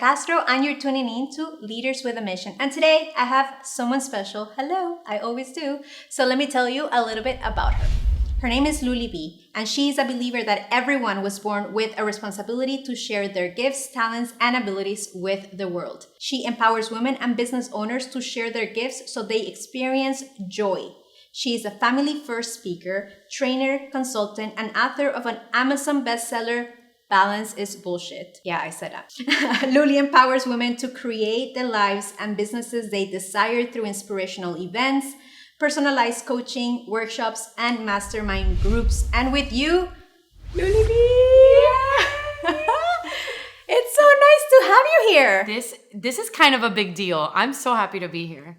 Castro, and you're tuning in to Leaders with a Mission. And today I have someone special. Hello, I always do. So let me tell you a little bit about her. Her name is Luly B, and she is a believer that everyone was born with a responsibility to share their gifts, talents, and abilities with the world. She empowers women and business owners to share their gifts so they experience joy. She is a family-first speaker, trainer, consultant, and author of an Amazon bestseller, Balance is Bullshit. Yeah, I said that. Luly empowers women to create the lives and businesses they desire through inspirational events, personalized coaching, workshops, and mastermind groups. And with you, Luly B! Yeah. It's so nice to have you here. This is kind of a big deal. I'm so happy to be here.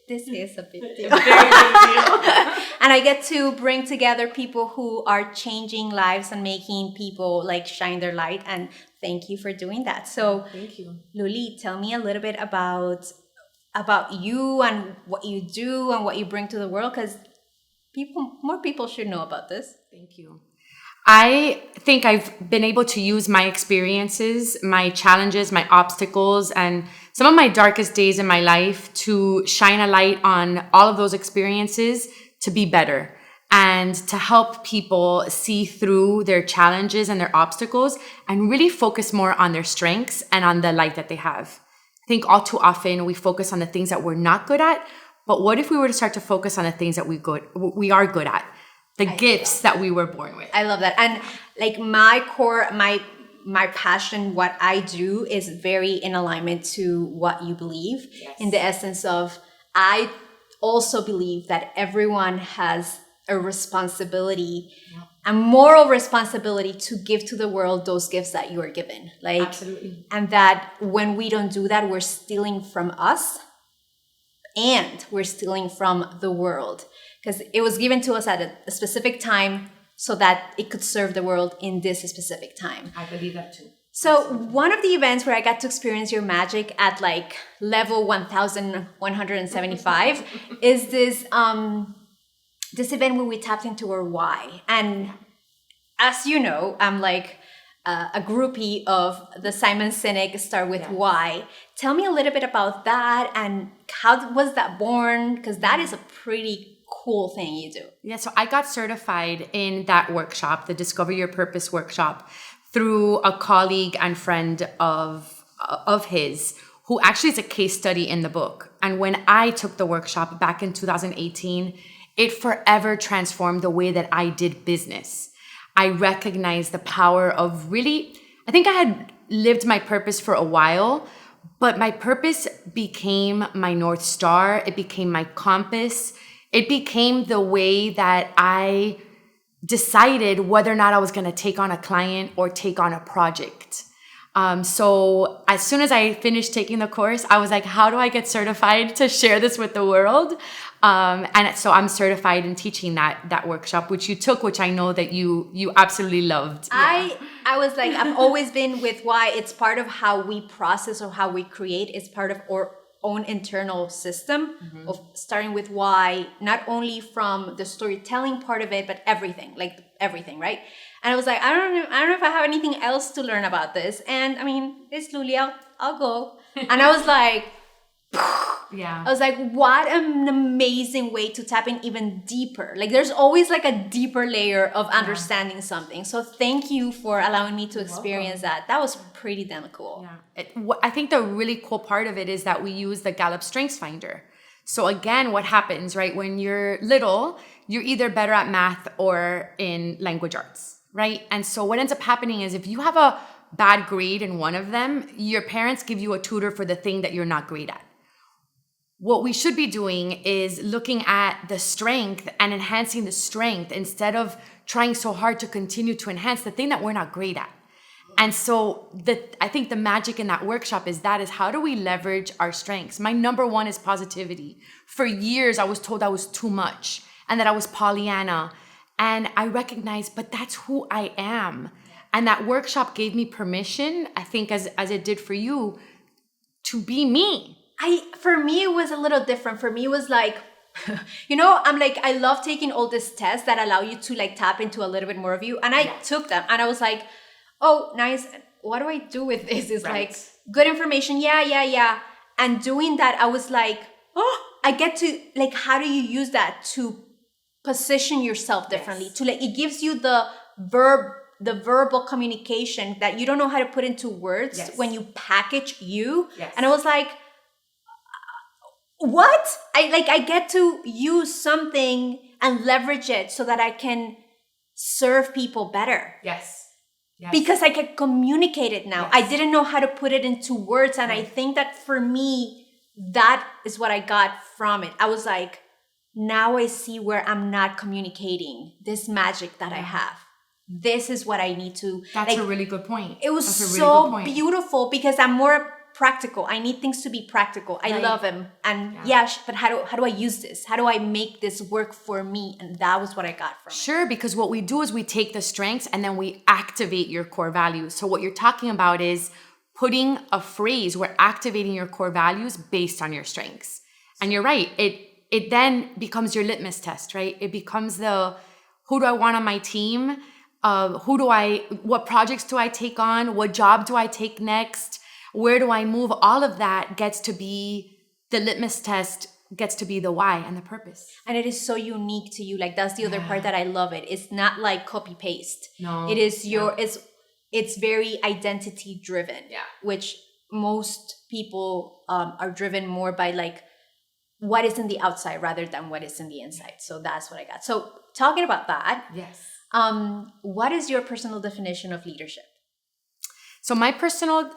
This is a big deal. Very big deal. And I get to bring together people who are changing lives and making people like shine their light. And thank you for doing that. So Thank you. Luly, tell me a little bit about you and what you do and what you bring to the world, because more people should know about this. Thank you. I think I've been able to use my experiences, my challenges, my obstacles, and some of my darkest days in my life to shine a light on all of those experiences to be better and to help people see through their challenges and their obstacles and really focus more on their strengths and on the light that they have. I think all too often we focus on the things that we're not good at, but what if we were to start to focus on the things that we are good at? The gifts that we were born with. I love that. And like my core, my passion, what I do is very in alignment to what you believe. Yes. In the essence of, I also believe that everyone has a responsibility, a moral responsibility to give to the world those gifts that you are given. Like, absolutely. And that when we don't do that, we're stealing from us and we're stealing from the world. Because it was given to us at a specific time so that it could serve the world in this specific time. I believe that too. So one of the events where I got to experience your magic at like level 1,175 is this event where we tapped into our why. And as you know, I'm like a groupie of the Simon Sinek Start With Why. Tell me a little bit about that and how was that born? Because that is a pretty cool thing you do. Yeah, so I got certified in that workshop, the Discover Your Purpose workshop, through a colleague and friend of his, who actually is a case study in the book. And when I took the workshop back in 2018, it forever transformed the way that I did business. I recognized the power of really, I think I had lived my purpose for a while, but my purpose became my North Star. It became my compass. It became the way that I decided whether or not I was going to take on a client or take on a project. So as soon as I finished taking the course, I was like, how do I get certified to share this with the world? And so I'm certified in teaching that workshop, which you took, which I know that you absolutely loved. Yeah. I was like, I've always been with why. It's part of how we process or how we create. It's part of our own internal system of starting with why, not only from the storytelling part of it, but everything, right? And I was like, I don't know if I have anything else to learn about this. And I mean, it's Luly, I'll go. And I was like, yeah. I was like, what an amazing way to tap in even deeper. Like there's always like a deeper layer of understanding something. So thank you for allowing me to experience that. That was pretty damn cool. Yeah. I think the really cool part of it is that we use the Gallup Strengths Finder. So again, what happens, right? When you're little, you're either better at math or in language arts, right? And so what ends up happening is if you have a bad grade in one of them, your parents give you a tutor for the thing that you're not great at. What we should be doing is looking at the strength and enhancing the strength instead of trying so hard to continue to enhance the thing that we're not great at. And so I think the magic in that workshop is how do we leverage our strengths? My number one is positivity. For years, I was told I was too much and that I was Pollyanna. And I recognized, but that's who I am. And that workshop gave me permission, I think as it did for you, to be me. For me, it was a little different. For me, it was like, I'm like, I love taking all these tests that allow you to like tap into a little bit more of you. And I took them and I was like, oh, nice. What do I do with this? It's like, good information. Yeah. And doing that, I was like, oh, I get to, like, how do you use that to position yourself differently? Yes. To, like, it gives you the verbal communication that you don't know how to put into words when you package you. Yes. And I was like, what? I get to use something and leverage it so that I can serve people better. Yes. Because I can communicate it now. Yes. I didn't know how to put it into words. And I think that for me, that is what I got from it. I was like, now I see where I'm not communicating this magic that I have. This is what I need to. That's a really good point. It was so beautiful because I'm more practical. I need things to be practical. I love them. And but how do I use this? How do I make this work for me? And that was what I got from it. Sure, because what we do is we take the strengths and then we activate your core values. So what you're talking about is putting a phrase, we're activating your core values based on your strengths. And you're right, it then becomes your litmus test, right? It becomes the, who do I want on my team? What projects do I take on? What job do I take next? Where do I move? All of that gets to be the litmus test, gets to be the why and the purpose. And it is so unique to you. Like, that's the other part that I love it. It's not like copy paste. No. It is it's very identity driven. Yeah. Which most people are driven more by like what is in the outside rather than what is in the inside. So that's what I got. So talking about that. Yes. What is your personal definition of leadership? So my personal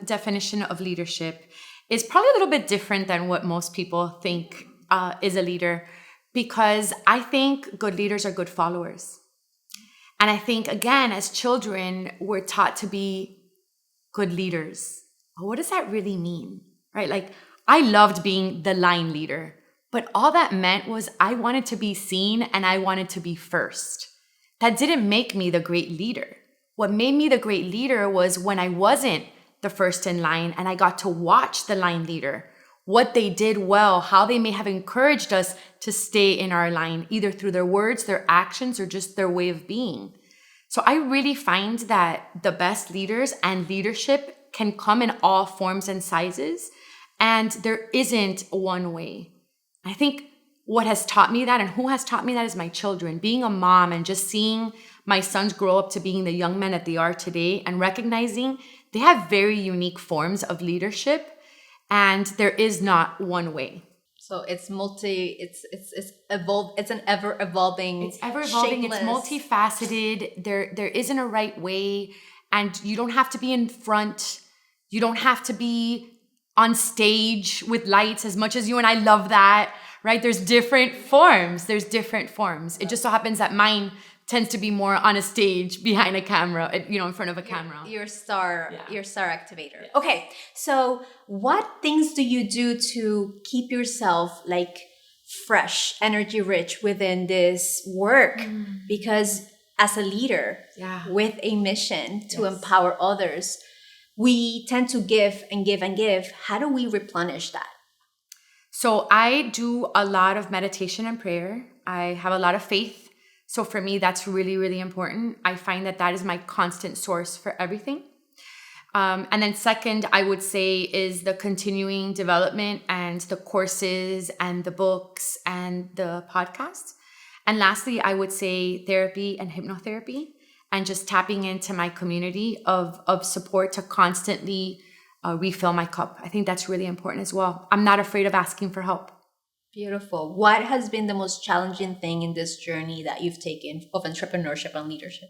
definition of leadership is probably a little bit different than what most people think is a leader, because I think good leaders are good followers. And I think, again, as children, we're taught to be good leaders. But what does that really mean, right? Like, I loved being the line leader, but all that meant was I wanted to be seen and I wanted to be first. That didn't make me the great leader. What made me the great leader was when I wasn't the first in line and I got to watch the line leader, what they did well, how they may have encouraged us to stay in our line, either through their words, their actions, or just their way of being. So I really find that the best leaders and leadership can come in all forms and sizes, and there isn't one way. I think what has taught me that and who has taught me that is my children. Being a mom and just seeing my sons grow up to being the young men that they are today and recognizing they have very unique forms of leadership and there is not one way. So it's evolved. It's an ever evolving. It's ever evolving. It's multifaceted. There isn't a right way, and you don't have to be in front. You don't have to be on stage with lights, as much as you and I love that, right? There's different forms. It just so happens that mine tends to be more on a stage behind a camera, in front of a camera. Your star activator. Yeah. Okay, so what things do you do to keep yourself like fresh, energy rich within this work? Because as a leader with a mission to empower others, we tend to give and give and give. How do we replenish that? So I do a lot of meditation and prayer. I have a lot of faith. So for me, that's really, really important. I find that is my constant source for everything. And then second, I would say is the continuing development and the courses and the books and the podcasts. And lastly, I would say therapy and hypnotherapy and just tapping into my community of support to constantly refill my cup. I think that's really important as well. I'm not afraid of asking for help. Beautiful. What has been the most challenging thing in this journey that you've taken of entrepreneurship and leadership?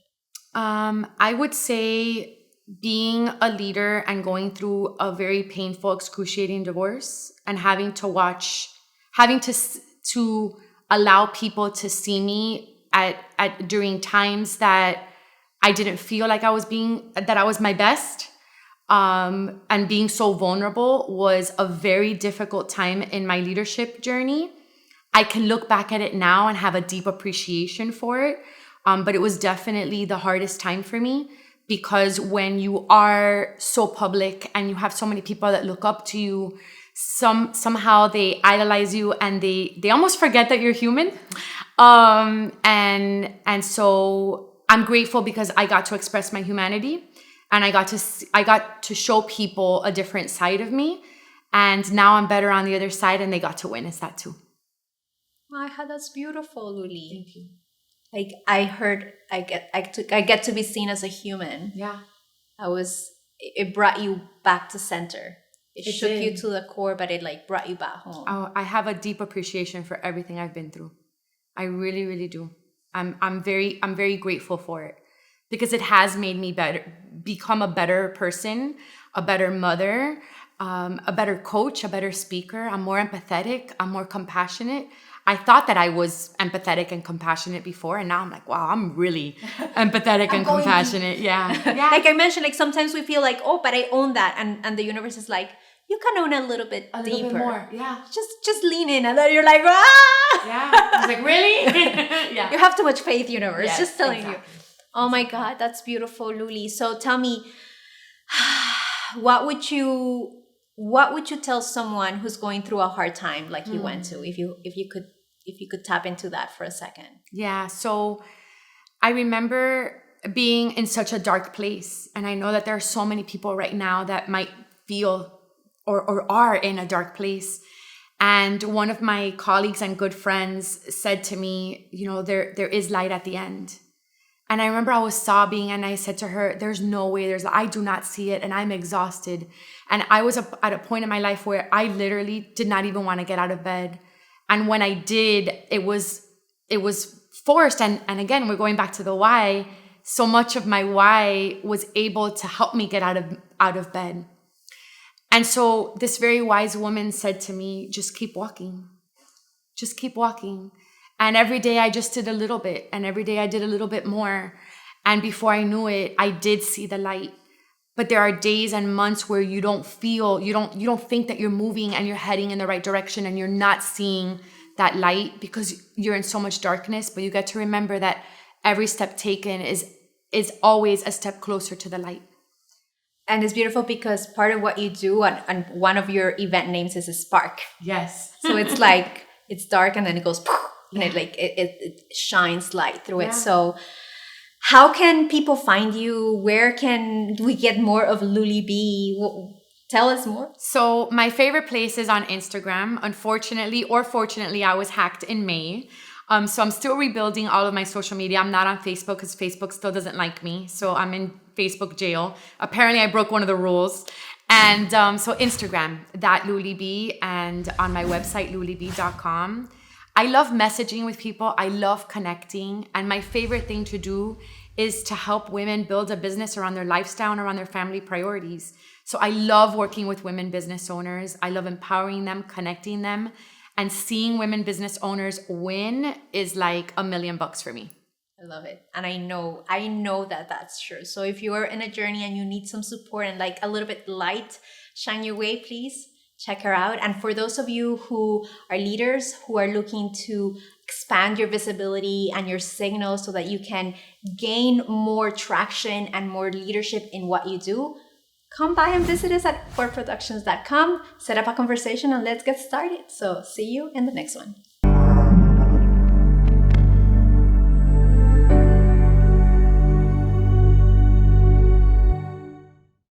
I would say being a leader and going through a very painful, excruciating divorce and having to allow people to see me at during times that I didn't feel like I was my best. And being so vulnerable was a very difficult time in my leadership journey. I can look back at it now and have a deep appreciation for it. But it was definitely the hardest time for me because when you are so public and you have so many people that look up to you, somehow they idolize you and they almost forget that you're human. And so I'm grateful because I got to express my humanity. And I got to show people a different side of me. And now I'm better on the other side, and they got to witness that too. That's beautiful, Luly. Thank you. Like I get to be seen as a human. Yeah. It brought you back to center. It shook did. you to the core, but it like brought you back home. Oh, I have a deep appreciation for everything I've been through. I really, really do. I'm very grateful for it, because it has made me become a better person, a better mother, a better coach, a better speaker. I'm more empathetic. I'm more compassionate. I thought that I was empathetic and compassionate before, and now I'm like, wow, I'm really empathetic and compassionate. Yeah. Like I mentioned, like sometimes we feel like, oh, but I own that, and the universe is like, you can own a little bit deeper. Little bit more. Yeah. Just lean in, and then you're like, ah! Yeah. I was like, really? Yeah. You have too much faith, universe. Yes, just telling exactly. you. Oh my God, that's beautiful, Luly. So tell me, what would you tell someone who's going through a hard time like you went to, if you could tap into that for a second? Yeah. So I remember being in such a dark place, and I know that there are so many people right now that might feel or are in a dark place. And one of my colleagues and good friends said to me, there is light at the end. And I remember I was sobbing, and I said to her, there's no way, I do not see it, and I'm exhausted. And I was at a point in my life where I literally did not even want to get out of bed. And when I did, it was forced. And again, we're going back to the why. So much of my why was able to help me get out of bed. And so this very wise woman said to me, just keep walking. Just keep walking. And every day I just did a little bit, and every day I did a little bit more. And before I knew it, I did see the light. But there are days and months where you don't think that you're moving and you're heading in the right direction, and you're not seeing that light because you're in so much darkness. But you get to remember that every step taken is always a step closer to the light. And it's beautiful because part of what you do, and one of your event names is a spark. Yes. So it's like, it's dark and then it goes, poof, and it shines light through it. So how can people find you? Where can we get more of Luly B? Tell us more. So my favorite place is on Instagram. Unfortunately or fortunately, I was hacked in May. So I'm still rebuilding all of my social media. I'm not on Facebook because Facebook still doesn't like me. So I'm in Facebook jail. Apparently I broke one of the rules. And so Instagram, that Luly B, and on my website, lulyb.com. I love messaging with people. I love connecting. And my favorite thing to do is to help women build a business around their lifestyle and around their family priorities. So I love working with women business owners. I love empowering them, connecting them, and seeing women business owners win is like $1 million for me. I love it. And I know that that's true. So if you are in a journey and you need some support and like a little bit light shine your way, please check her out. And for those of you who are leaders, who are looking to expand your visibility and your signal so that you can gain more traction and more leadership in what you do, come by and visit us at forproductions.com, set up a conversation, and let's get started. So see you in the next one.